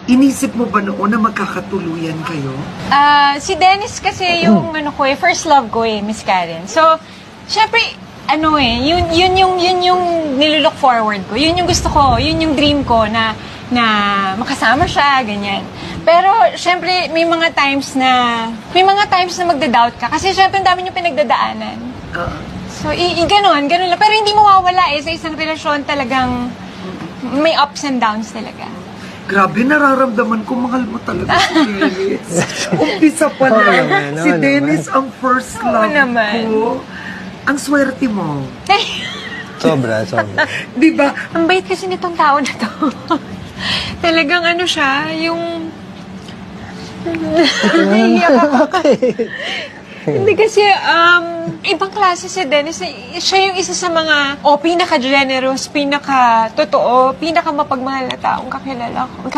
Inisip mo ba noon na magkakatuluyan kayo? Si Dennis kasi yung first love ko Miss Karen. So, syempre, yun yung nilulook forward ko. Yun yung gusto ko, yun yung dream ko na makasama siya, ganyan. Pero, syempre, may mga times na magda-doubt ka. Kasi, syempre, ang dami yung pinagdadaanan. So, ganon lang. Pero hindi mawawala sa isang relasyon talagang may ups and downs talaga. Grabe, nararamdaman ko, mahal mo talaga si Dennis. Umpisa pa lang, si Dennis ang first love ko. Ang swerte mo. Sobra. Di ba? Ang bait kasi nitong tao na to. Talagang siya, yung... Hindi kasi, ibang klase si Dennis. Siya yung isa sa mga, pinaka-generous, pinaka-totoo, pinaka-mapagmahal na taong kakilala ko.